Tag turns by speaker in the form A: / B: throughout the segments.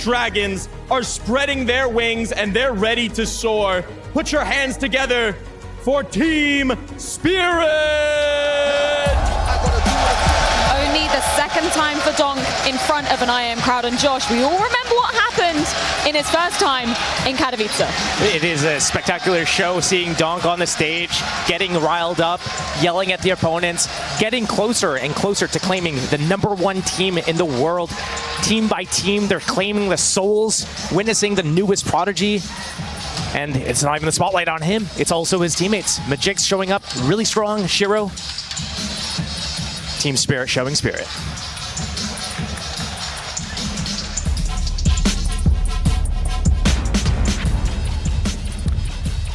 A: dragons are spreading their wings and they're ready to soar. Put your hands together for Team Spirit!
B: Only the second time for Donk in front of an IEM crowd. And Josh, we all remember what happened in his first time in Katowice.
C: It is a spectacular show seeing Donk on the stage, getting riled up, yelling at the opponents, getting closer and closer to claiming the #1 team in the world. Team by team, they're claiming the souls, witnessing the newest prodigy. And it's not even the spotlight on him, it's also his teammates. Magic's showing up really strong, Shiro. Team Spirit showing spirit.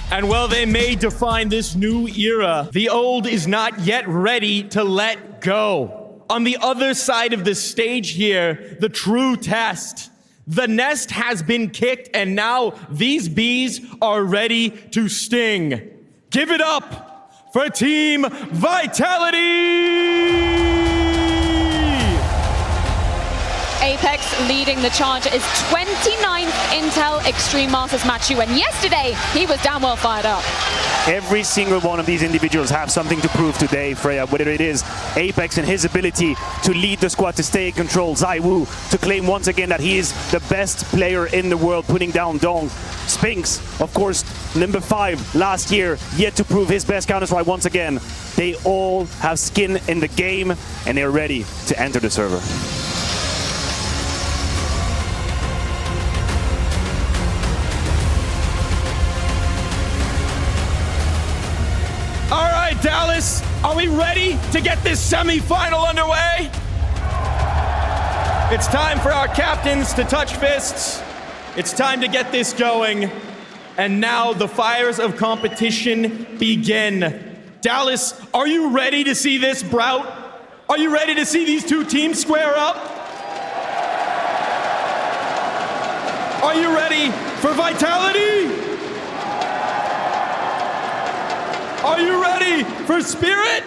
A: And while they may define this new era, the old is not yet ready to let go. On the other side of the stage here, the true test. The nest has been kicked and now these bees are ready to sting. Give it up for Team Vitality!
B: Apex leading the charge is 29th Intel Extreme Masters match 2, and yesterday he was damn well fired up.
D: Every single one of these individuals have something to prove today, Freya, whether it is Apex and his ability to lead the squad, to stay in control, ZywOo to claim once again that he is the best player in the world, putting down donk. Spinks, of course, #5 last year, yet to prove his best Counter-Strike once again. They all have skin in the game and they're ready to enter the server.
A: All right, Dallas, are we ready to get this semi-final underway? It's time for our captains to touch fists. It's time to get this going. And now the fires of competition begin. Dallas, are you ready to see this bout? Are you ready to see these two teams square up? Are you ready for Vitality? Are you ready for Spirit?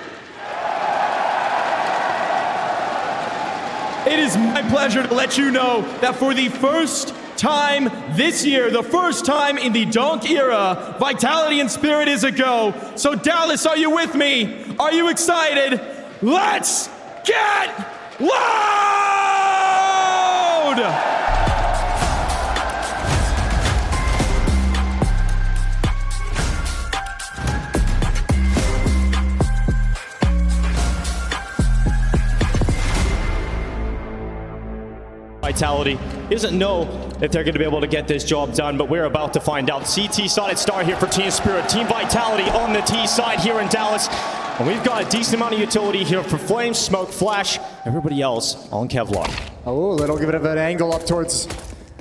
A: It is my pleasure to let you know that for the first time this year, the first time in the donk era, Vitality and Spirit is a go. So Dallas, are you with me? Are you excited? Let's get loud!
E: Vitality doesn't know if they're going to be able to get this job done, but we're about to find out. CT solid start here for Team Spirit. Team Vitality on the T side here in Dallas. And we've got a decent amount of utility here for Flames, Smoke, Flash, everybody else on Kevlar.
F: Oh, that'll give it an angle up towards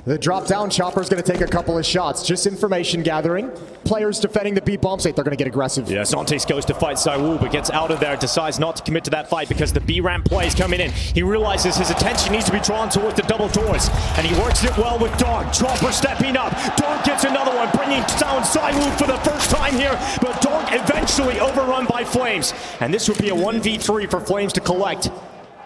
F: the drop-down. Chopper's going to take a couple of shots. Just information gathering. Players defending the B bomb site, they're going to get aggressive.
E: Yeah, Zontes goes to fight ZywOo, but gets out of there, decides not to commit to that fight because the B ramp play is coming in. He realizes his attention needs to be drawn towards the double doors, and he works it well with donk. Chopper stepping up. donk gets another one, bringing down ZywOo for the first time here, but donk eventually overrun by Flames. And this would be a 1v3 for Flames to collect.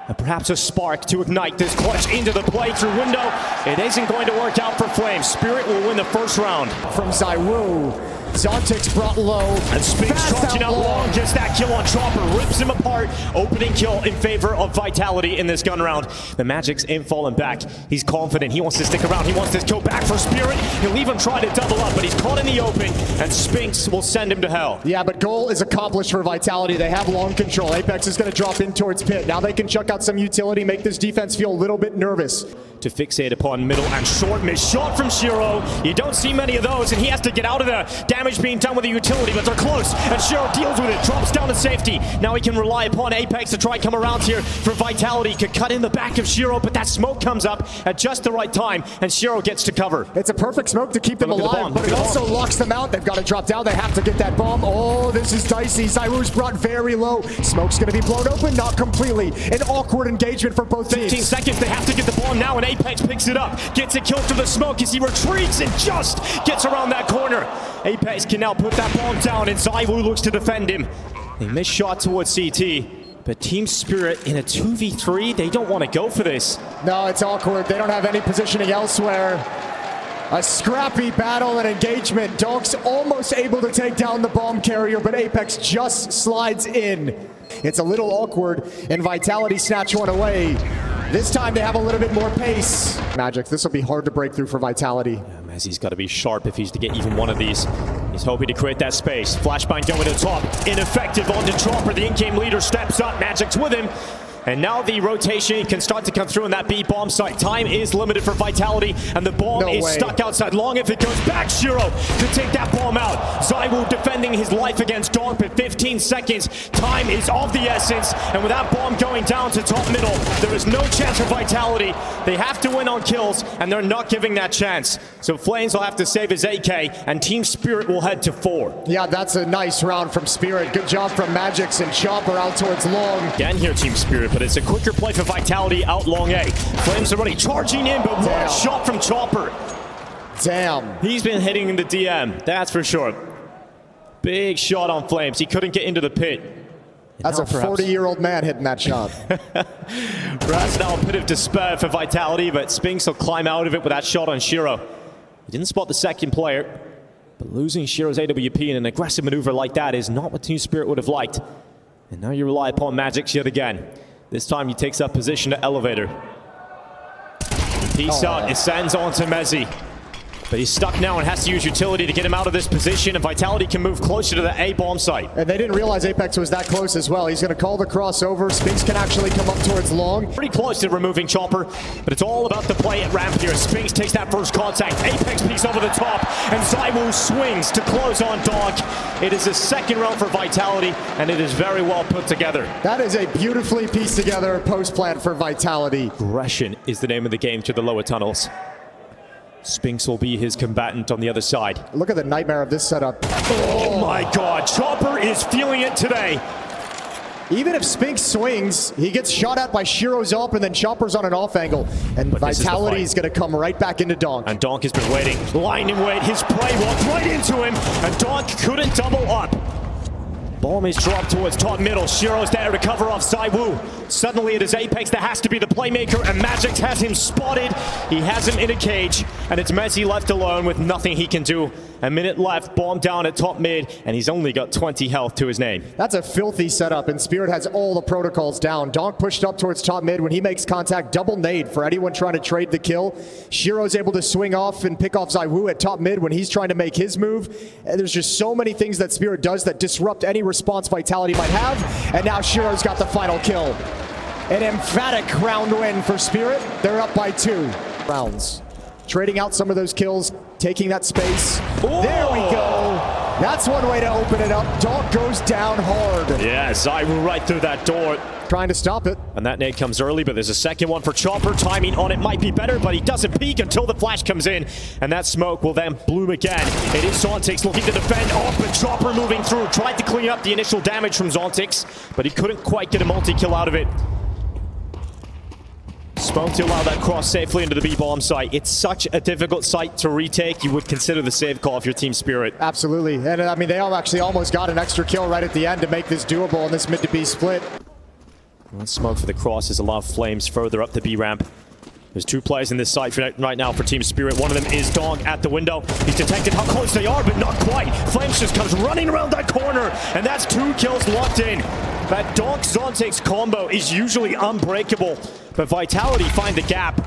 E: And perhaps a spark to ignite this clutch into the play-through window. It isn't going to work out for Flames. Spirit will win the first round.
F: From ZywOo, Zontex brought low.
E: And Spinks charging out long, gets that kill on Chopper, rips him apart. Opening kill in favor of Vitality in this gun round. The Magic's in falling back. He's confident, he wants to stick around. He wants this kill back for Spirit. He'll even try to double up, but he's caught in the open, and Spinks will send him to hell.
F: Yeah, but goal is accomplished for Vitality. They have long control. Apex is going to drop in towards pit. Now they can chuck out some utility, make this defense feel a little bit nervous.
E: To fixate upon middle and short miss shot from Shiro. You don't see many of those, and he has to get out of there. Damage being done with the utility, but they're close, and Shiro deals with it, drops down to safety. Now he can rely upon Apex to try and come around here for Vitality. Could cut in the back of Shiro, but that smoke comes up at just the right time, and Shiro gets to cover.
F: It's a perfect smoke to keep them alive, but it also locks them out. They've got to drop down. They have to get that bomb. Oh, this is dicey. ZywOo's brought very low. Smoke's going to be blown open, not completely. An awkward engagement for both teams.
E: 15 seconds, they have to get the bomb now, and Apex picks it up. Gets a kill through the smoke as he retreats and just gets around that corner. Apex can now put that bomb down, and ZywOo looks to defend him. A missed shot towards CT, But Team Spirit in a 2v3, they don't want to go for this.
F: No, it's awkward. They don't have any positioning elsewhere. A scrappy battle and engagement. Donk's almost able to take down the bomb carrier, but Apex just slides in. It's a little awkward, and Vitality snatch one away. This time they have a little bit more pace. Magic, this will be hard to break through for Vitality.
E: Yeah, Mezzi's got to be sharp if he's to get even one of these. He's hoping to create that space. Flashbang going to the top. Ineffective onto Chopper. The in-game leader steps up. Magic's with him. And now the rotation can start to come through in that B bomb site. Time is limited for Vitality, and the bomb is stuck outside. Long if it goes back, Shiro could take that bomb out. ZywOo defending his life against donk, but 15 seconds. Time is of the essence, and with that bomb going down to top middle, there is no chance for Vitality. They have to win on kills, and they're not giving that chance. So Flames will have to save his AK, and Team Spirit will head to 4.
F: Yeah, that's a nice round from Spirit. Good job from Magix and Chopper out towards long.
E: Again here, Team Spirit, but it's a quicker play for Vitality out long A. Flames already charging in, but what a shot from Chopper.
F: Damn.
E: He's been hitting the DM, that's for sure. Big shot on Flames. He couldn't get into the pit.
F: That's a 40-year-old man hitting that shot.
E: Perhaps now a bit of despair for Vitality, but Spinks will climb out of it with that shot on Shiro. He didn't spot the second player, but losing Shiro's AWP in an aggressive maneuver like that is not what Team Spirit would have liked. And now you rely upon Magix yet again. This time he takes up position to Elevator. Peace out, it sends on to Mezzi. But he's stuck now and has to use utility to get him out of this position, and Vitality can move closer to the A bomb site.
F: And they didn't realize Apex was that close as well. He's going to call the crossover. Spinks can actually come up towards long.
E: Pretty close to removing Chopper, but it's all about the play at ramp here. Spinks takes that first contact. Apex peeks over the top, and ZywOo swings to close on donk. It is a second round for Vitality, and it is very well put together.
F: That is a beautifully pieced together post plant for Vitality.
E: Aggression is the name of the game to the lower tunnels. Spinks will be his combatant on the other side.
F: Look at the nightmare of this setup.
E: Oh my god, Chopper is feeling it today.
F: Even if Spinks swings, he gets shot at by Shiro's up, and then Chopper's on an off angle. And Vitality is going to come right back into donk.
E: And donk has been waiting, lying in wait. His play walked right into him, and donk couldn't double up. Bomb is dropped towards top middle. Shiro's there to cover off ZywOo. Suddenly it is Apex that has to be the playmaker, and Magix has him spotted. He has him in a cage, and it's Mezzi left alone with nothing he can do. A minute left, bomb down at top mid, and he's only got 20 health to his name.
F: That's a filthy setup, and Spirit has all the protocols down. Donk pushed up towards top mid. When he makes contact, double nade for anyone trying to trade the kill. Shiro's able to swing off and pick off ZywOo at top mid when he's trying to make his move. And there's just so many things that Spirit does that disrupt any response Vitality might have. And now Shiro's got the final kill. An emphatic round win for Spirit. They're up by 2 rounds. Trading out some of those kills, taking that space. Ooh. There we go. That's one way to open it up. Donk goes down hard.
E: Yeah, ZywOo right through that door.
F: Trying to stop it.
E: And that nade comes early, but there's a second one for Chopper. Timing on it might be better, but he doesn't peek until the flash comes in. And that smoke will then bloom again. It is Zontix looking to defend off, but Chopper moving through. Tried to clean up the initial damage from Zontix, but he couldn't quite get a multi-kill out of it. Spoke to allow that cross safely into the B bomb site. It's such a difficult site to retake. You would consider the save call if you're Team Spirit.
F: Absolutely. And I mean, they all actually almost got an extra kill right at the end to make this doable in this mid to B split.
E: One smoke for the crosses allow Flames further up the B ramp. There's 2 players in this site right now for Team Spirit. One of them is donk at the window. He's detected how close they are, but not quite. Flames just comes running around that corner, and that's 2 kills locked in. That donk-Zontix combo is usually unbreakable, but Vitality find the gap.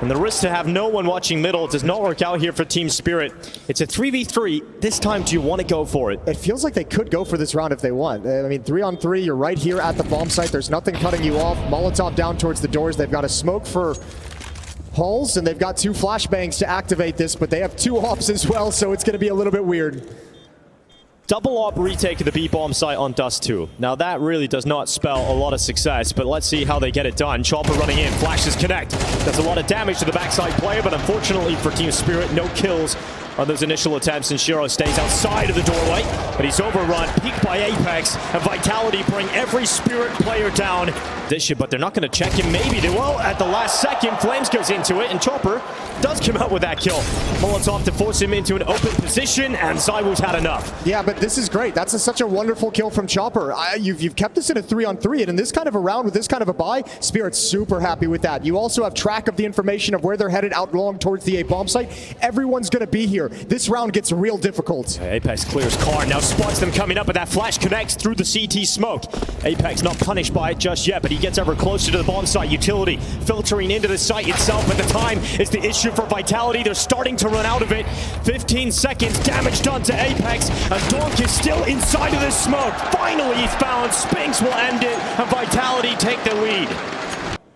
E: And the risk to have no one watching middle does not work out here for Team Spirit. It's a 3v3. This time, do you want to go for it?
F: It feels like they could go for this round if they want. I mean, 3-on-3, you're right here at the bomb site. There's nothing cutting you off. Molotov down towards the doors. They've got a smoke for hulls, and they've got 2 flashbangs to activate this, but they have 2 ops as well, so it's going to be a little bit weird.
E: Double op retake of the B bomb site on Dust 2. Now that really does not spell a lot of success, but let's see how they get it done. Chopper running in, flashes connect. Does a lot of damage to the backside player, but unfortunately for Team Spirit, no kills on those initial attempts, and Shiro stays outside of the doorway, but he's overrun, peaked by Apex, and Vitality bring every Spirit player down. But they're not going to check him. Maybe they will at the last second. Flames goes into it, and Chopper does come out with that kill. Molotov to force him into an open position, and ZywOo's had enough.
F: Yeah, but this is great. That's such a wonderful kill from Chopper. You've kept this in a 3-on-3, and in this kind of a round with this kind of a buy, Spirit's super happy with that. You also have track of the information of where they're headed out long towards the A bomb site. Everyone's going to be here. This round gets real difficult.
E: Apex clears car, now spots them coming up, but that flash connects through the CT smoke. Apex not punished by it just yet, but he gets ever closer to the bomb site. Utility filtering into the site itself, but the time is the issue for Vitality. They're starting to run out of it. 15 seconds, damage done to Apex, and donk is still inside of the smoke. Finally he's found, Spinks will end it, and Vitality take the lead.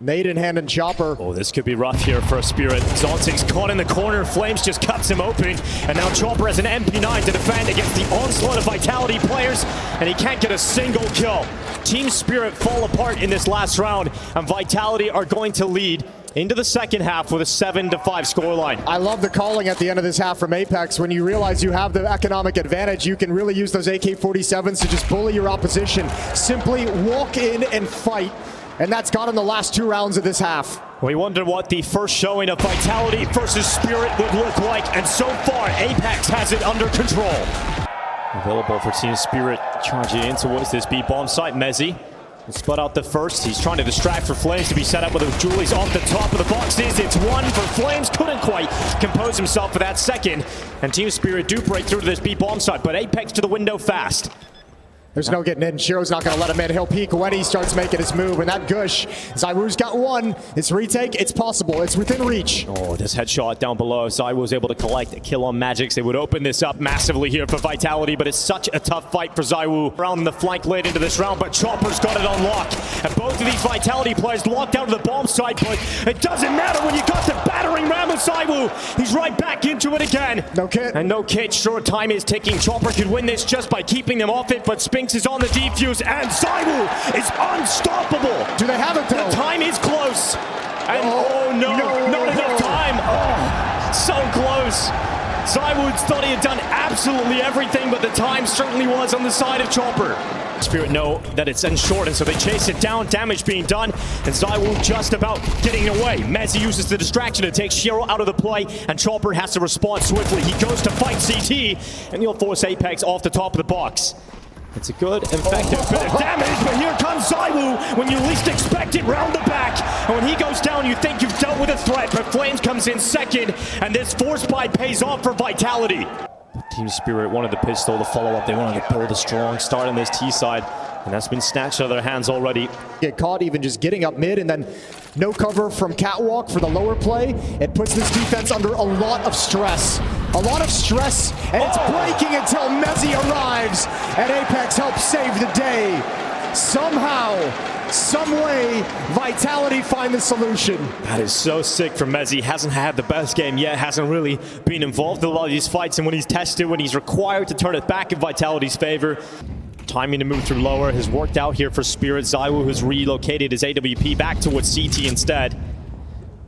F: Nade in hand and Chopper.
E: Oh, this could be rough here for Spirit. Zontig's caught in the corner, Flames just cuts him open, and now Chopper has an MP9 to defend against the onslaught of Vitality players, and he can't get a single kill. Team Spirit fall apart in this last round, and Vitality are going to lead into the second half with a 7-5 scoreline.
F: I love the calling at the end of this half from Apex. When you realize you have the economic advantage, you can really use those AK-47s to just bully your opposition. Simply walk in and fight. And that's got in the last 2 rounds of this half.
E: We wonder what the first showing of Vitality versus Spirit would look like, and so far, Apex has it under control. Available for Team Spirit, charging in towards this B bomb site. Mezzi will spot out the first. He's trying to distract for Flames to be set up with those Julies off the top of the boxes. It's one for Flames, couldn't quite compose himself for that second. And Team Spirit do break through to this B bomb site, but Apex to the window fast.
F: There's no getting in. Shiro's not going to let him in. He'll peek when he starts making his move. And that gush, ZywOo's got one. This retake, it's possible. It's within reach.
E: Oh, this headshot down below. ZywOo was able to collect a kill on Magix. They would open this up massively here for Vitality, but it's such a tough fight for ZywOo. Around the flank late into this round, but Chopper's got it on lock. And both of these Vitality players locked out of the bomb site, but it doesn't matter when you got the battering ram of ZywOo. He's right back into it again.
F: No kit.
E: And no kit. Sure, time is ticking. Chopper could win this just by keeping them off it, but Spinks is on the defuse, and ZywOo is unstoppable.
F: Do they have it though?
E: The time is close. And oh no, not enough time. Oh, so close. ZywOo thought he had done absolutely everything, but the time certainly was on the side of Chopper. Spirit know that it's short, and so they chase it down, damage being done, and ZywOo just about getting away. Mezzi uses the distraction to take Shiro out of the play, and Chopper has to respond swiftly. He goes to fight CT, and he'll force Apex off the top of the box. It's a good, effective bit of damage, but here comes ZywOo when you least expect it, round the back. And when he goes down, you think you've dealt with a threat, but Flames comes in second, and this force buy pays off for Vitality. Team Spirit wanted the pistol to follow up. They wanted to build a strong start on this T side, and that's been snatched out of their hands already.
F: Get caught even just getting up mid, and then no cover from Catwalk for the lower play. It puts this defense under a lot of stress. A lot of stress, and it's breaking until Mezzi arrives, and Apex helps save the day. Somehow, some way, Vitality find the solution.
E: That is so sick for Mezzi. Hasn't had the best game yet, hasn't really been involved in a lot of these fights, and when he's tested, when he's required to turn it back in Vitality's favor, timing to move through lower has worked out here for Spirit. ZywOo has relocated his AWP back towards CT instead.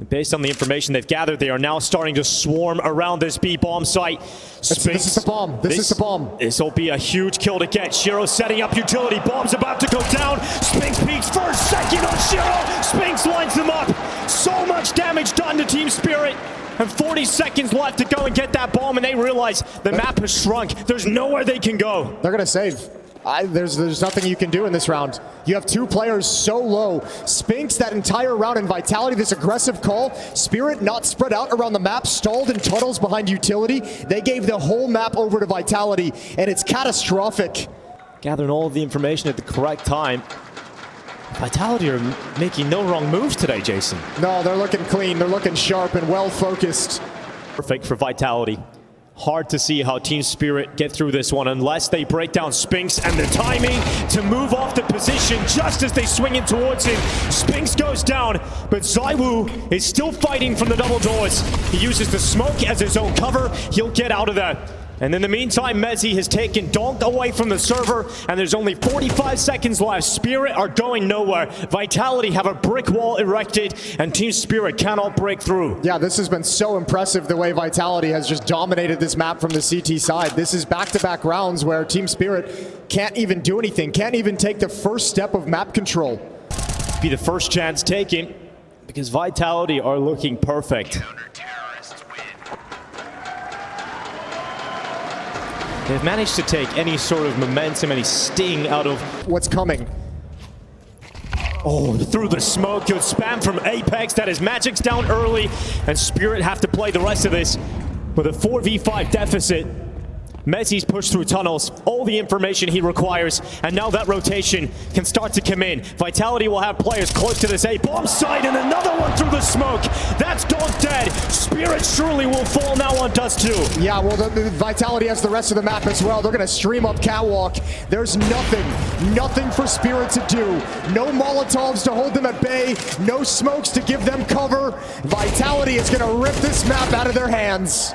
E: Based on the information they've gathered, they are now starting to swarm around this B bomb site.
F: This is the bomb. This is the bomb.
E: This will be a huge kill to get. Shiro setting up utility. Bomb's about to go down. Spinks peeks first, second on Shiro. Spinks lines them up. So much damage done to Team Spirit. And 40 seconds left to go and get that bomb, and they realize the map has shrunk. There's nowhere they can go.
F: They're going to save. There's nothing you can do in this round. You have 2 players so low. Spinks that entire round in Vitality, this aggressive call. Spirit not spread out around the map, stalled in tunnels behind Utility. They gave the whole map over to Vitality, and it's catastrophic.
E: Gathering all of the information at the correct time. Vitality are making no wrong moves today, Jason.
F: No, they're looking clean. They're looking sharp and well-focused.
E: Perfect for Vitality. Hard to see how Team Spirit get through this one unless they break down Spinks, and the timing to move off the position just as they swing in towards him. Spinks goes down, but ZywOo is still fighting from the double doors. He uses the smoke as his own cover. He'll get out of that. And in the meantime, Mezzi has taken donk away from the server, and there's only 45 seconds left. Spirit are going nowhere. Vitality have a brick wall erected, and Team Spirit cannot break through.
F: Yeah, this has been so impressive the way Vitality has just dominated this map from the CT side. This is back-to-back rounds where Team Spirit can't even do anything, can't even take the first step of map control.
E: Be the first chance taken, because Vitality are looking perfect. They've managed to take any sort of momentum, any sting out of
F: What's coming?
E: Oh, through the smoke. Good spam from Apex. That is Magic's down early, and Spirit have to play the rest of this with a 4v5 deficit. Mezzi's pushed through tunnels, all the information he requires, and now that rotation can start to come in. Vitality will have players close to this A-bomb site, and another one through the smoke. That's Donk dead. Spirit surely will fall now on Dust 2.
F: Yeah, well, the Vitality has the rest of the map as well. They're going to stream up Catwalk. There's nothing for Spirit to do. No Molotovs to hold them at bay. No smokes to give them cover. Vitality is going to rip this map out of their hands.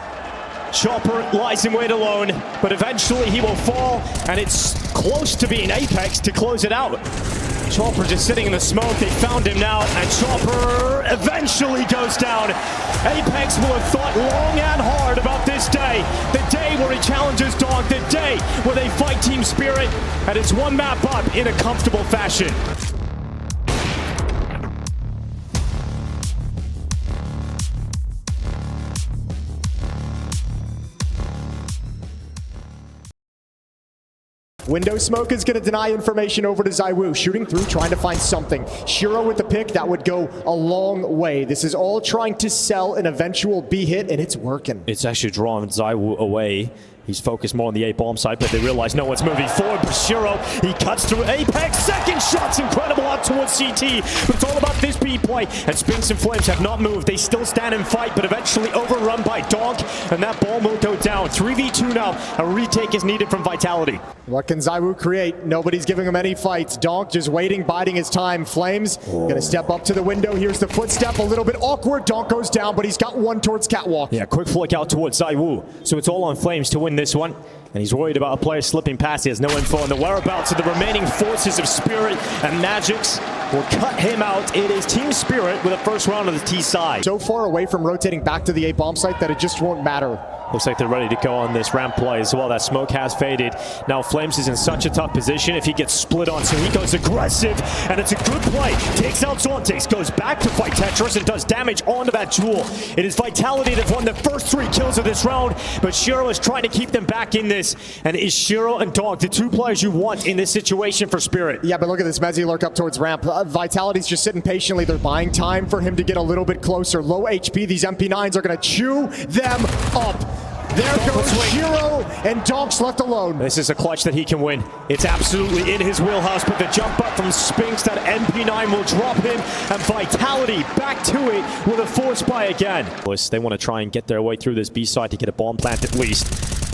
E: Chopper lies in wait alone, but eventually he will fall, and it's close to being Apex to close it out. Chopper just sitting in the smoke. They found him now, and Chopper eventually goes down. Apex will have thought long and hard about this day. The day where he challenges Donk, the day where they fight Team Spirit, and it's one map up in a comfortable fashion.
F: Window smoke is going to deny information over to ZywOo, shooting through, trying to find something. Shiro with the pick, that would go a long way. This is all trying to sell an eventual B hit, and it's working.
E: It's actually drawn ZywOo away. He's focused more on the A-bomb side, but they realize no one's moving forward. But Shiro, he cuts through Apex. Second shot's incredible out towards CT. But it's all about this B play. And Spinks and Flames have not moved. They still stand and fight, but eventually overrun by Donk. And that bomb will go down. 3v2 now. A retake is needed from Vitality.
F: What can ZywOo create? Nobody's giving him any fights. Donk just waiting, biding his time. Flames gonna step up to the window. Here's the footstep, a little bit awkward. Donk goes down, but he's got one towards Catwalk.
E: Yeah, quick flick out towards ZywOo. So it's all on Flames to win this one. And he's worried about a player slipping past. He has no info on the whereabouts of the remaining forces of Spirit, and Magic's will cut him out. It is Team Spirit with the first round of the T side.
F: So far away from rotating back to the A-bomb site that it just won't matter.
E: Looks like they're ready to go on this ramp play as well. That smoke has faded. Now Flames is in such a tough position if he gets split on, so he goes aggressive, and it's a good play. Takes out Zontix, goes back to fight Tetris, and does damage onto that Jewel. It is Vitality that won the first 3 kills of this round, but Shiro is trying to keep them back in this. And is Shiro and Donk the 2 players you want in this situation for Spirit?
F: Yeah, but look at this Mezzi lurk up towards ramp. Vitality's just sitting patiently. They're buying time for him to get a little bit closer. Low HP, these MP9s are going to chew them up. There goes Shiro, and Donk's left alone.
E: This is a clutch that he can win. It's absolutely in his wheelhouse, but the jump up from Spinks, that MP9 will drop him, and Vitality back to it with a force buy again. They want to try and get their way through this B side to get a bomb plant at least.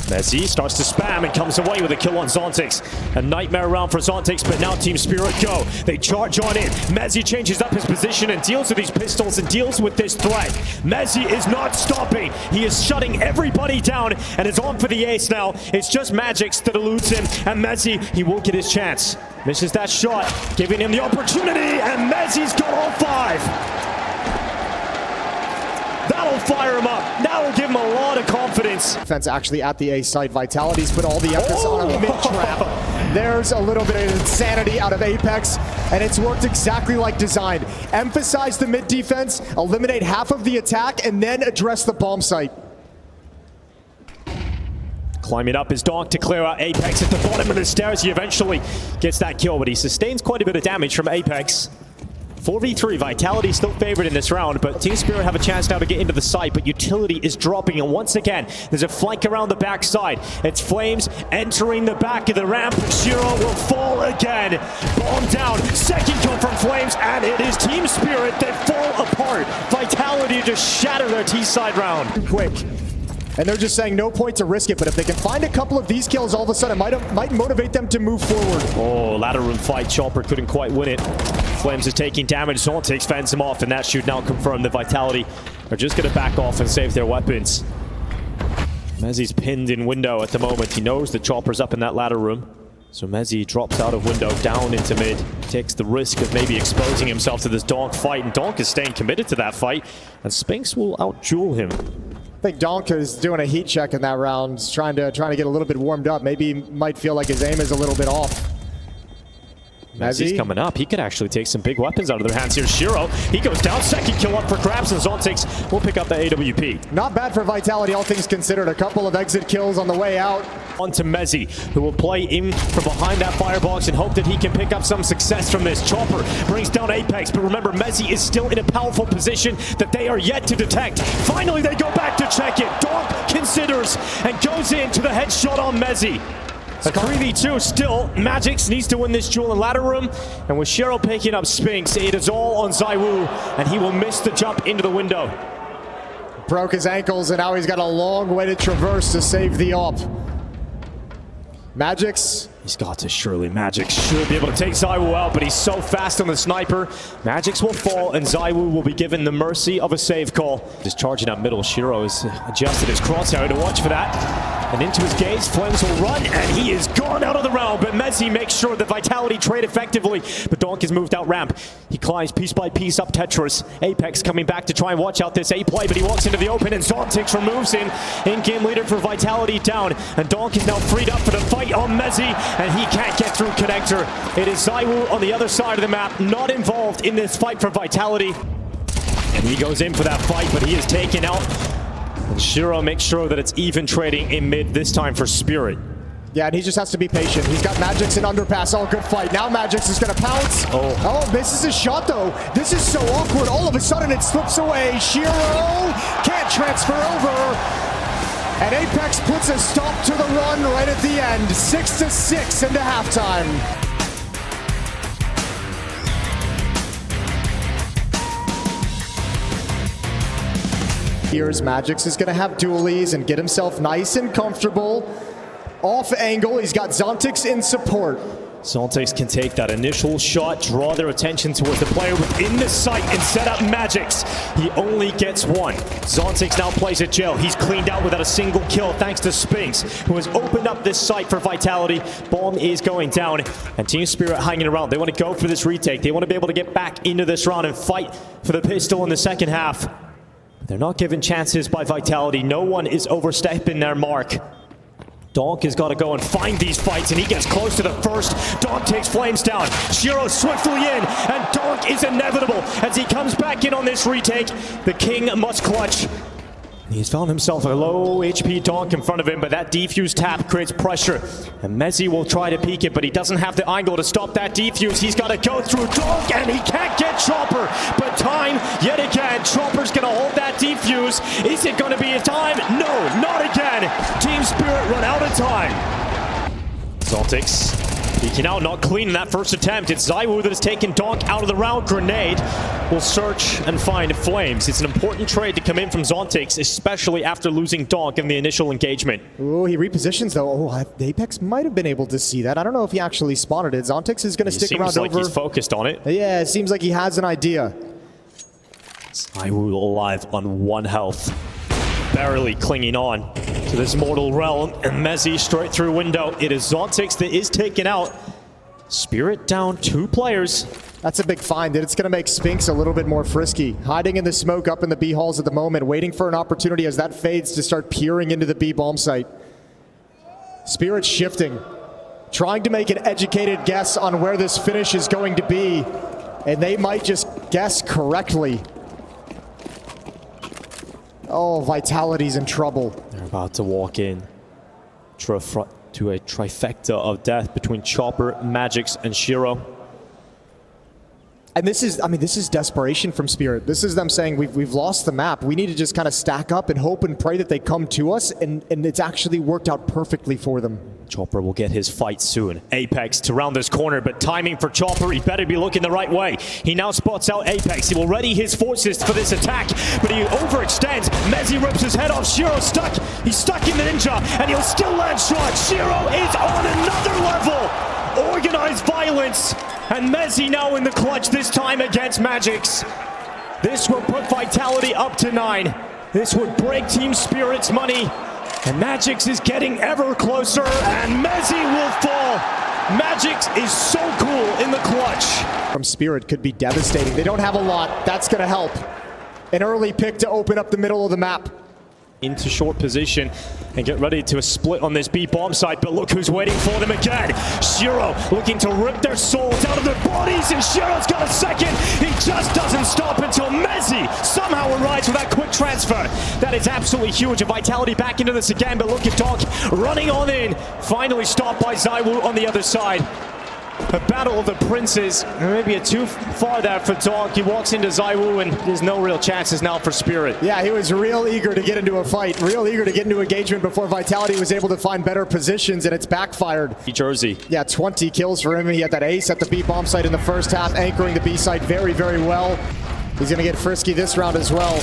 E: Mezzi starts to spam and comes away with a kill on Zontix. A nightmare round for Zontix, but now Team Spirit go. They charge on in. Mezzi changes up his position and deals with these pistols and deals with this threat. Mezzi is not stopping. He is shutting everybody down and is on for the ace now. It's just Magic's that eludes him, and Mezzi, he won't get his chance. Misses that shot, giving him the opportunity, and Mezzi's got all 5. That'll fire him up. That'll give him a lot of confidence.
F: Defense actually at the A site. Vitality's put all the emphasis on a mid-trap. There's a little bit of insanity out of Apex, and it's worked exactly like designed. Emphasize the mid defense, eliminate half of the attack, and then address the bomb site.
E: Climbing up is Donk to clear out Apex at the bottom of the stairs. He eventually gets that kill, but he sustains quite a bit of damage from Apex. 4v3, Vitality still favored in this round, but Team Spirit have a chance now to get into the site, but Utility is dropping, and once again, there's a flank around the backside. It's Flames entering the back of the ramp. Shiro will fall again. Bomb down, second kill from Flames, and it is Team Spirit that fall apart. Vitality just shatter their T-side round.
F: Too quick. And they're just saying no point to risk it, but if they can find a couple of these kills, all of a sudden it might motivate them to move forward.
E: Oh, ladder room fight. Chopper couldn't quite win it. Flames is taking damage. Zontix fends him off, and that should now confirm that Vitality are just going to back off and save their weapons. Mezzi's pinned in window at the moment. He knows the Chopper's up in that ladder room. So Mezzi drops out of window, down into mid, takes the risk of maybe exposing himself to this Donk fight, and Donk is staying committed to that fight, and Spinks will out-duel him.
F: I think Donk is doing a heat check in that round, trying to get a little bit warmed up. Maybe he might feel like his aim is a little bit off.
E: Mezzi's coming up. He could actually take some big weapons out of their hands here. Shiro, he goes down. Second kill up for grabs, and Zontix will pick up the AWP.
F: Not bad for Vitality, all things considered. A couple of exit kills on the way out.
E: On to Mezzi, who will play in from behind that firebox and hope that he can pick up some success from this. Chopper brings down Apex, but remember, Mezzi is still in a powerful position that they are yet to detect. Finally, they go back to check it. Donk considers and goes into the headshot on Mezzi. A 3v2 still. Magix needs to win this duel in ladder room, and with Shiro picking up Spinks, it is all on ZywOo, and he will miss the jump into the window.
F: Broke his ankles, and now he's got a long way to traverse to save the op. Magix.
E: He's got to surely. Magix should be able to take ZywOo out, but he's so fast on the sniper. Magix will fall, and ZywOo will be given the mercy of a save call. Just charging up middle. Shiro has adjusted his crosshair to watch for that. And into his gaze, Flames will run, and he is gone out of the round. But Mezzi makes sure the Vitality trade effectively. But Donk has moved out ramp. He climbs piece by piece up Tetris. Apex coming back to try and watch out this A play, but he walks into the open, and Zontix removes him. In-game leader for Vitality down. And Donk is now freed up for the fight on Mezzi, and he can't get through connector. It is ZywOo on the other side of the map, not involved in this fight for Vitality. And he goes in for that fight, but he is taken out. And Shiro makes sure that it's even trading in mid this time for Spirit.
F: Yeah, and he just has to be patient. He's got Magix in underpass. Oh, good fight. Now Magix is going to pounce. Oh, misses his shot, though. This is so awkward. All of a sudden, it slips away. Shiro can't transfer over. And Apex puts a stop to the run right at the end. 6-6 into halftime. Here's Magix is going to have dualies and get himself nice and comfortable. Off angle, he's got Zontix in support.
E: Zontix can take that initial shot, draw their attention towards the player within the site, and set up Magix. He only gets one. Zontix now plays at jail. He's cleaned out without a single kill thanks to Spinks, who has opened up this site for Vitality. Bomb is going down, and Team Spirit hanging around. They want to go for this retake. They want to be able to get back into this round and fight for the pistol in the second half. They're not given chances by Vitality. No one is overstepping their mark. Donk has got to go and find these fights, and he gets close to the first. Donk takes Flames down. Shiro swiftly in, and Donk is inevitable as he comes back in on this retake. The King must clutch. He's found himself a low HP Donk in front of him, but that defuse tap creates pressure. And Mezzi will try to peek it, but he doesn't have the angle to stop that defuse. He's got to go through Donk, and he can't get Chopper. But time, yet again, Chopper's going to hold that defuse. Is it going to be his time? No, not again. Team Spirit run out of time. Zontix peeking out, not clean in that first attempt. It's ZywOo that has taken Donk out of the round. Grenade will search and find Flames. It's an important trade to come in from Zontix, especially after losing Donk in the initial engagement.
F: Oh, he repositions though. Oh, Apex might have been able to see that. I don't know if he actually spotted it. Zontix is going to stick around over.
E: Seems like he's focused on it.
F: Yeah, it seems like he has an idea.
E: ZywOo alive on 1 health. Barely clinging on to this mortal realm, and Mezzi straight through window. It is Zontix that is taken out. Spirit down 2 players.
F: That's a big find. It's going to make Spinks a little bit more frisky. Hiding in the smoke up in the B halls at the moment, waiting for an opportunity as that fades to start peering into the B bomb site. Spirit shifting, trying to make an educated guess on where this finish is going to be, and they might just guess correctly. Oh, Vitality's in trouble.
E: They're about to walk in to a trifecta of death between Chopper, Magix, and Shiro.
F: And this is, this is desperation from Spirit. This is them saying, we've lost the map. We need to just kind of stack up and hope and pray that they come to us, and it's actually worked out perfectly for them.
E: Chopper will get his fight soon. Apex to round this corner, but timing for Chopper, he better be looking the right way. He now spots out Apex. He will ready his forces for this attack, but he overextends. Mezzi rips his head off. Shiro stuck. He's stuck in the ninja, and he'll still land shots. Shiro is on another level. Organized violence, and Mezzi now in the clutch, this time against Magix. This will put Vitality up to 9. This would break Team Spirit's money. And Magix is getting ever closer, and Mezzi will fall. Magix is so cool in the clutch.
F: From Spirit could be devastating. They don't have a lot. That's going to help. An early pick to open up the middle of the map.
E: into short position and get ready to a split on this B bomb site, but look who's waiting for them again. Shiro looking to rip their souls out of their bodies, and Shiro's got a second. He just doesn't stop until Mezzi somehow arrives with that quick transfer. That is absolutely huge. And Vitality back into this again, but look at donk running on in. Finally stopped by ZywOo on the other side. A battle of the princes. Maybe a too far there for donk. He walks into ZywOo and there's no real chances now for Spirit.
F: Yeah, he was real eager to get into a fight, real eager to get into engagement before Vitality was able to find better positions, and it's backfired.
E: Jersey.
F: Yeah, 20 kills for him. He had that ace at the B bomb site in the first half, anchoring the B site very, very well. He's going to get frisky this round as well.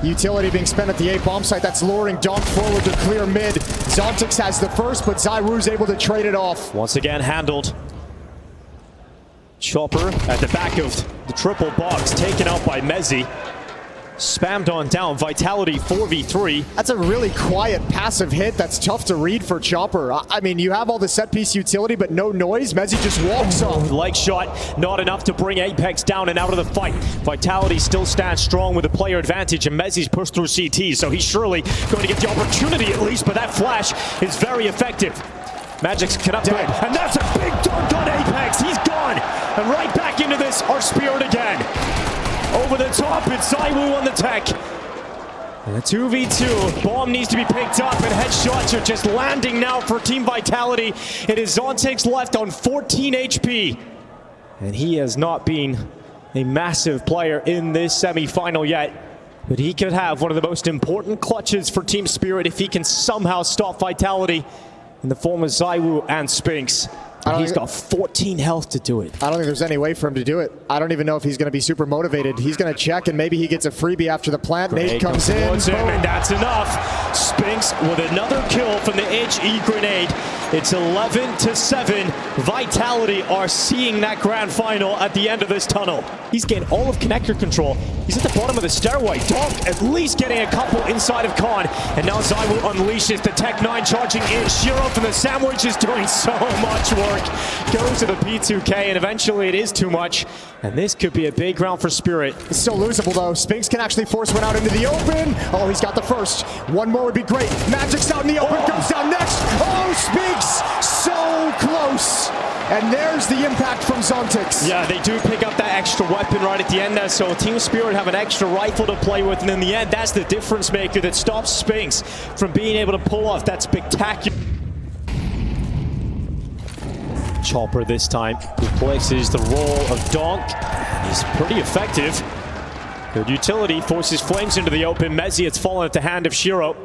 F: Utility being spent at the A bomb site. That's luring donk forward to clear mid. Zontix has the first, but ZywOo's able to trade it off.
E: Once again handled. Chopper at the back of the triple box, taken out by Mezzi. Spammed on down. Vitality 4v3.
F: That's a really quiet passive hit. That's tough to read for Chopper. I mean, you have all the set piece utility, but no noise. Mezzi just walks off.
E: Leg shot, not enough to bring Apex down and out of the fight. Vitality still stands strong with a player advantage, and Mezzi's pushed through CT, so he's surely going to get the opportunity at least, but that flash is very effective. Magic's can upgrade, and that's a big dunk on Apex. He's gone, and right back into this, our Spirit again. Over the top, it's ZywOo on the tech. And a 2v2, bomb needs to be picked up, and headshots are just landing now for Team Vitality. It is Zontix left on 14 HP. And he has not been a massive player in this semi-final yet. But he could have one of the most important clutches for Team Spirit if he can somehow stop Vitality in the form of ZywOo and Spinks. He's got 14 health to do it.
F: I don't think there's any way for him to do it. I don't even know if he's going to be super motivated. He's going to check, and maybe he gets a freebie after the plant. Nate comes in.
E: And that's enough. Spinks with another kill from the HE grenade. It's 11-7. Vitality are seeing that grand final at the end of this tunnel. He's gained all of connector control. He's at the bottom of the stairway. donk at least getting a couple inside of Khan. And now ZywOo unleashes the Tech 9 charging in. Shiro from the sandwich is doing so much work. Goes to the P2K, and eventually it is too much. And this could be a big round for Spirit.
F: It's still losable though. Spinks can actually force one out into the open. Oh, he's got the first. One more would be great. Magic's out in the open, comes down next. Oh, Spinks, so close. And there's the impact from Zontix.
E: Yeah, they do pick up that extra weapon right at the end there, so Team Spirit have an extra rifle to play with, and in the end, that's the difference maker that stops Spinks from being able to pull off that spectacular. Chopper this time replaces the role of donk. He's pretty effective. Good utility, forces Flames into the open. Mezzi, it's fallen at the hand of Shiro.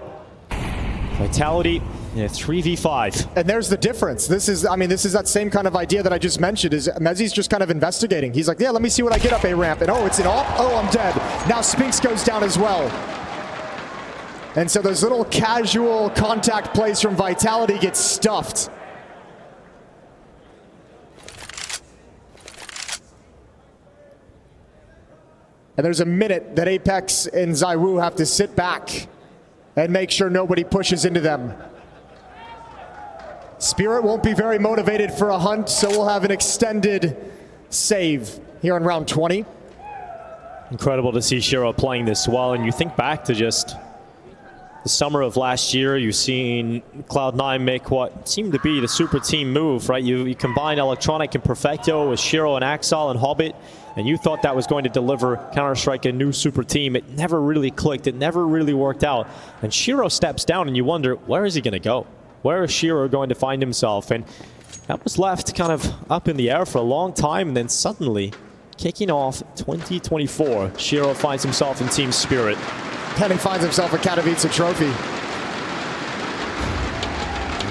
E: Vitality, 3v5.
F: And there's the difference. This is that same kind of idea that I just mentioned, is Mezzi's just kind of investigating. He's like, yeah, let me see what I get up A ramp. And oh, it's an op. Oh, I'm dead. Now Spinks goes down as well. And so those little casual contact plays from Vitality get stuffed. And there's a minute that Apex and ZywOo have to sit back and make sure nobody pushes into them. Spirit won't be very motivated for a hunt, so we'll have an extended save here in round 20.
E: Incredible to see Shiro playing this well, and you think back to just the summer of last year, you've seen Cloud9 make what seemed to be the super team move, right? You combine Electronic and Perfecto with Shiro and Axel and Hobbit, and you thought that was going to deliver Counter-Strike a new super team. It never really clicked. It never really worked out. And Shiro steps down, and you wonder, where is he going to go? Where is Shiro going to find himself? And that was left kind of up in the air for a long time, and then suddenly, kicking off 2024, Shiro finds himself in Team Spirit.
F: And he finds himself a Katowice trophy.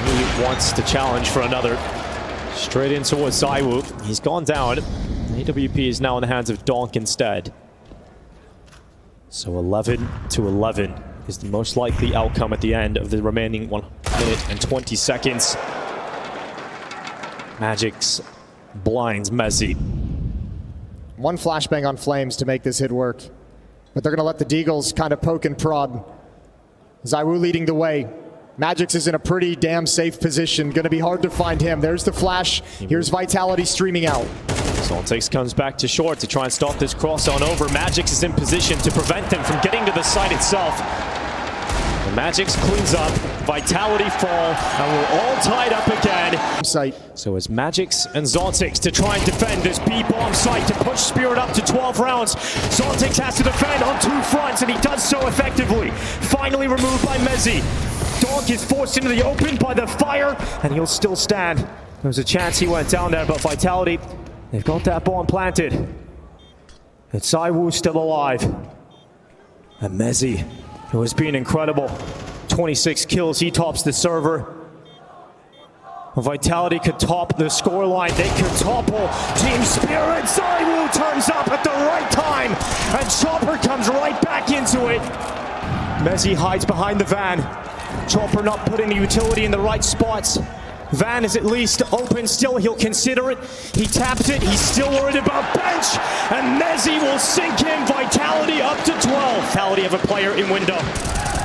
E: He wants to challenge for another. Straight in towards ZywOo. He's gone down. AWP is now in the hands of donk instead. So 11-11 is the most likely outcome at the end of the remaining 1 minute and 20 seconds. Magic's blinds Mezzi.
F: One flashbang on Flames to make this hit work. But they're going to let the Deagles kind of poke and prod. ZywOo leading the way. Magix is in a pretty damn safe position. Going to be hard to find him. There's the flash. Here's Vitality streaming out.
E: Zontix comes back to short to try and stop this cross on over. Magix is in position to prevent them from getting to the site itself. The Magix cleans up, Vitality fall, and we're all tied up again. So as Magix and Zontics to try and defend this B-bomb site to push Spirit up to 12 rounds. Zontics has to defend on 2 fronts, and he does so effectively. Finally removed by Mezzi. Donk is forced into the open by the fire, and he'll still stand. There was a chance he went down there, but Vitality, they've got that bomb planted. And ZywOo still alive. And Mezzi, who has been incredible. 26 kills, he tops the server. Vitality could top the scoreline. They could topple Team Spirit. ZywOo turns up at the right time, and Chopper comes right back into it. Mezzi hides behind the van. Chopper not putting the utility in the right spots. Van is at least open still, he'll consider it. He taps it, he's still worried about bench, and Mezzi will sink in. Vitality up to 12. Vitality have a player in window.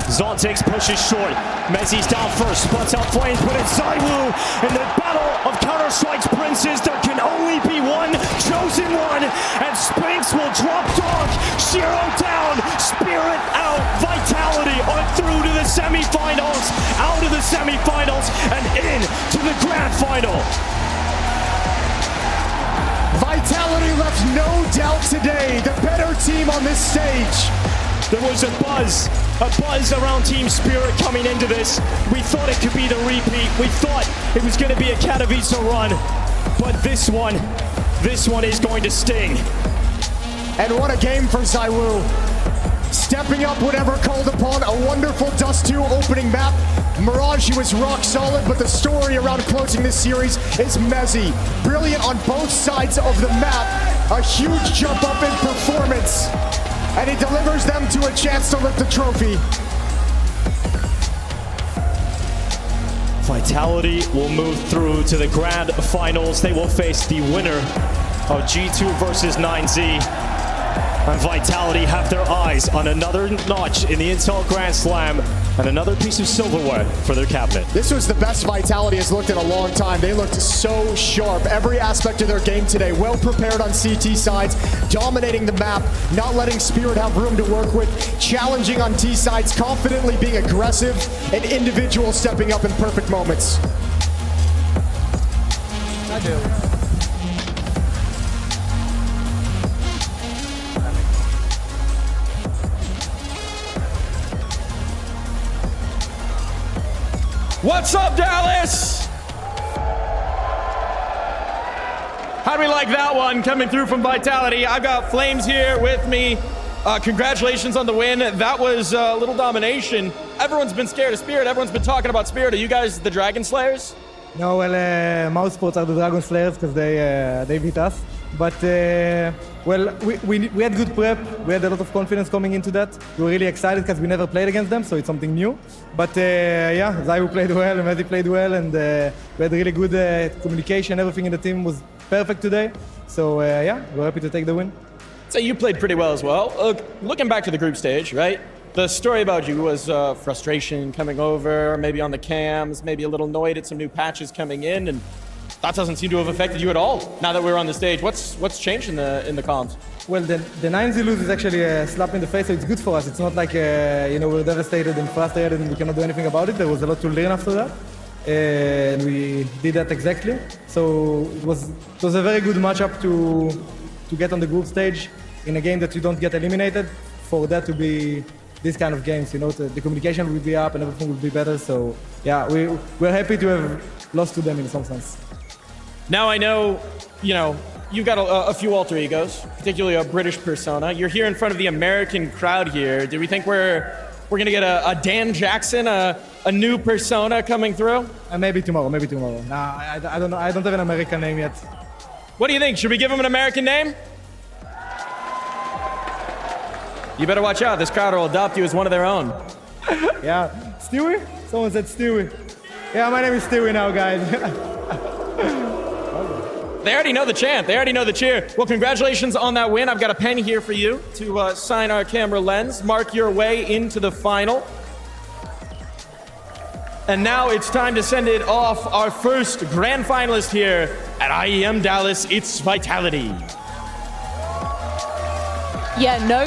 E: Zontics pushes short. Mezzi's down first, spots out flames, but it's ZywOo. In the battle of Counter-Strike's princes, there can only be one chosen one, and Spinks will drop Donk. Shiro down, Spirit out, Vitality on through to the semifinals, out of the semifinals, and in to the grand final.
F: Vitality left no doubt today. The better team on this stage.
E: There was a buzz around Team Spirit coming into this. We thought it could be the repeat. We thought it was going to be a Katowice run, but this one is going to sting.
F: And what a game for ZywOo. Stepping up whenever called upon, a wonderful Dust 2 opening map. Mirage, he was rock solid, but the story around closing this series is Mezzi. Brilliant on both sides of the map. A huge jump up in performance. And he delivers them to a chance to lift the trophy.
E: Vitality will move through to the grand finals. They will face the winner of G2 versus 9Z. And Vitality have their eyes on another notch in the Intel Grand Slam and another piece of silverware for their cabinet.
F: This was the best Vitality has looked in a long time. They looked so sharp. Every aspect of their game today, well prepared on CT sides, dominating the map, not letting Spirit have room to work with, challenging on T sides, confidently being aggressive, and individual stepping up in perfect moments.
G: I do.
A: What's up, Dallas? How do we like that one coming through from Vitality? I've got Flames here with me. Congratulations on the win. That was a little domination. Everyone's been scared of Spirit. Everyone's been talking about Spirit. Are you guys the Dragon Slayers?
G: No, well, Mouse Sports are the Dragon Slayers because they beat us. But, well, we had good prep. We had a lot of confidence coming into that. We were really excited because we never played against them, so it's something new. But, yeah, ZywOo played well, Mezzi played well, and we had really good communication. Everything in the team was perfect today. So, yeah, we're happy to take the win.
A: So you played pretty well as well. Looking back to the group stage, right? The story about you was frustration coming over, maybe on the cams, maybe a little annoyed at some new patches coming in, and that doesn't seem to have affected you at all now that we're on the stage. What's changed in the comms?
G: Well, the 9Z lose is actually a slap in the face, so it's good for us. It's not like, you know, we're devastated and frustrated and we cannot do anything about it. There was a lot to learn after that, and we did that exactly. So it was a very good matchup to get on the group stage in a game that you don't get eliminated. For that to be these kind of games, you know, the communication will be up and everything will be better. So yeah, we're happy to have lost to them in some sense.
A: Now I know, you know, you've got a few alter egos, particularly a British persona. You're here in front of the American crowd here. Do we think we're gonna get a Dan Jackson, a new persona coming through?
G: Maybe tomorrow. Nah, I don't know. I don't have an American name yet.
A: What do you think? Should we give him an American name? You better watch out. This crowd will adopt you as one of their own.
G: Yeah, Stewie? Someone said Stewie. Yeah, my name is Stewie now, guys.
A: They already know the chant. They already know the cheer. Well, congratulations on that win. I've got a pen here for you to sign our camera lens. Mark your way into the final. And now it's time to send it off. Our first grand finalist here at IEM Dallas. It's Vitality.
B: Yeah, no